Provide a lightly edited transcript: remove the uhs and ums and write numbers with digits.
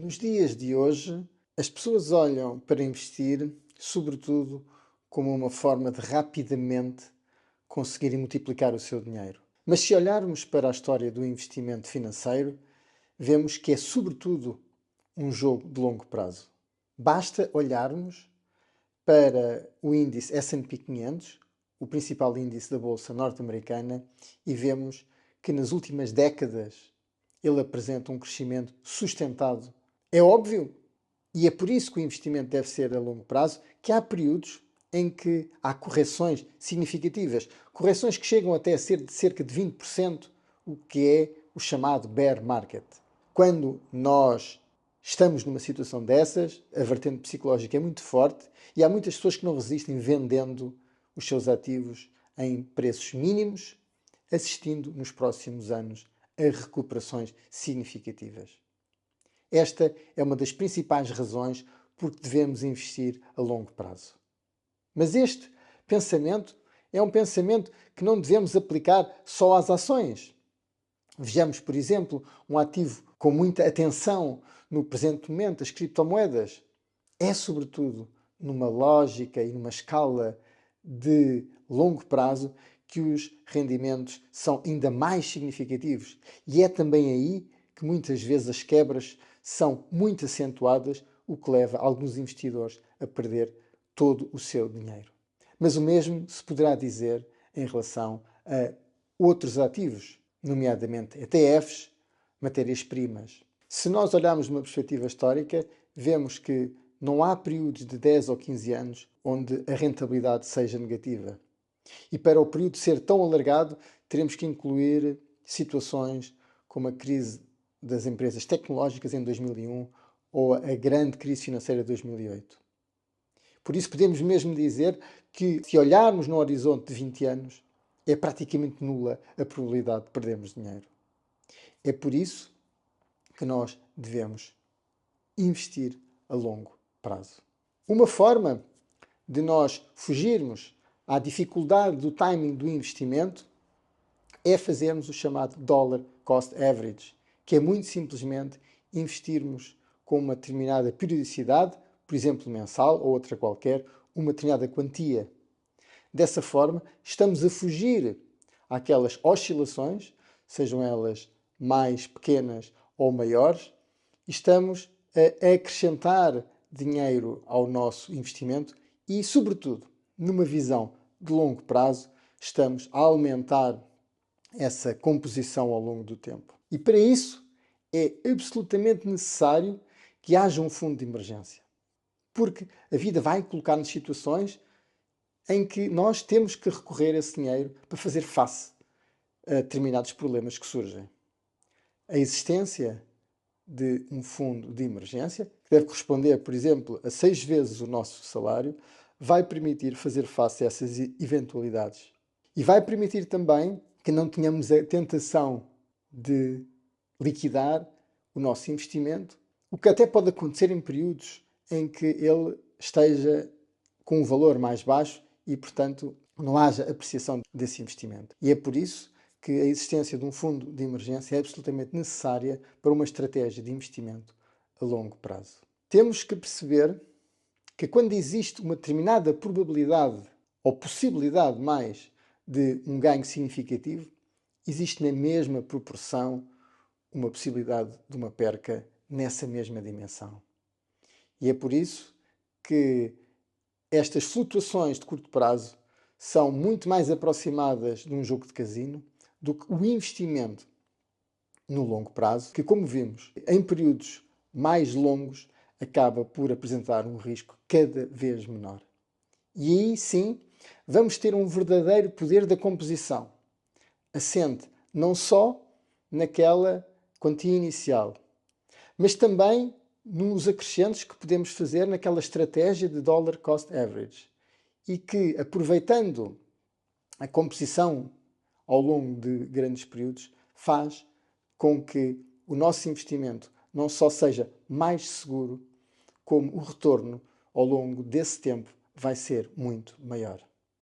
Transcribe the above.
Nos dias de hoje, as pessoas olham para investir, sobretudo, como uma forma de rapidamente conseguirem multiplicar o seu dinheiro. Mas se olharmos para a história do investimento financeiro, vemos que é, sobretudo, um jogo de longo prazo. Basta olharmos para o índice S&P 500, o principal índice da Bolsa norte-americana, e vemos que nas últimas décadas ele apresenta um crescimento sustentado. É óbvio, e é por isso que o investimento deve ser a longo prazo, que há períodos em que há correções significativas, correções que chegam até a ser de cerca de 20%, o que é o chamado bear market. Quando nós estamos numa situação dessas, a vertente psicológica é muito forte e há muitas pessoas que não resistem vendendo os seus ativos em preços mínimos, assistindo nos próximos anos a recuperações significativas. Esta é uma das principais razões por que devemos investir a longo prazo. Mas este pensamento é um pensamento que não devemos aplicar só às ações. Vejamos, por exemplo, um ativo com muita atenção no presente momento, as criptomoedas. É, sobretudo, numa lógica e numa escala de longo prazo que os rendimentos são ainda mais significativos. E é também aí que muitas vezes as quebras são muito acentuadas, o que leva alguns investidores a perder todo o seu dinheiro. Mas o mesmo se poderá dizer em relação a outros ativos, nomeadamente ETFs, matérias-primas. Se nós olharmos de uma perspectiva histórica, vemos que não há períodos de 10 ou 15 anos onde a rentabilidade seja negativa. E para o período ser tão alargado, teremos que incluir situações como a crise das empresas tecnológicas em 2001 ou a grande crise financeira de 2008. Por isso podemos mesmo dizer que, se olharmos no horizonte de 20 anos, é praticamente nula a probabilidade de perdermos dinheiro. É por isso que nós devemos investir a longo prazo. Uma forma de nós fugirmos à dificuldade do timing do investimento é fazermos o chamado Dollar Cost Average, que é muito simplesmente investirmos com uma determinada periodicidade, por exemplo mensal ou outra qualquer, uma determinada quantia. Dessa forma, estamos a fugir àquelas oscilações, sejam elas mais pequenas ou maiores, e estamos a acrescentar dinheiro ao nosso investimento e, sobretudo, numa visão de longo prazo, estamos a aumentar essa composição ao longo do tempo. E para isso é absolutamente necessário que haja um fundo de emergência. Porque a vida vai colocar-nos situações em que nós temos que recorrer a esse dinheiro para fazer face a determinados problemas que surgem. A existência de um fundo de emergência, que deve corresponder, por exemplo, a 6 vezes o nosso salário, vai permitir fazer face a essas eventualidades. E vai permitir também que não tenhamos a tentação de liquidar o nosso investimento, o que até pode acontecer em períodos em que ele esteja com um valor mais baixo e, portanto, não haja apreciação desse investimento. E é por isso que a existência de um fundo de emergência é absolutamente necessária para uma estratégia de investimento a longo prazo. Temos que perceber que quando existe uma determinada probabilidade ou possibilidade mais de um ganho significativo, existe na mesma proporção uma possibilidade de uma perca nessa mesma dimensão. E é por isso que estas flutuações de curto prazo são muito mais aproximadas de um jogo de casino do que o investimento no longo prazo, que, como vimos, em períodos mais longos, acaba por apresentar um risco cada vez menor. E aí sim, vamos ter um verdadeiro poder da composição, assente não só naquela quantia inicial, mas também nos acrescentos que podemos fazer naquela estratégia de Dollar Cost Average e que, aproveitando a composição ao longo de grandes períodos, faz com que o nosso investimento não só seja mais seguro, como o retorno ao longo desse tempo vai ser muito maior.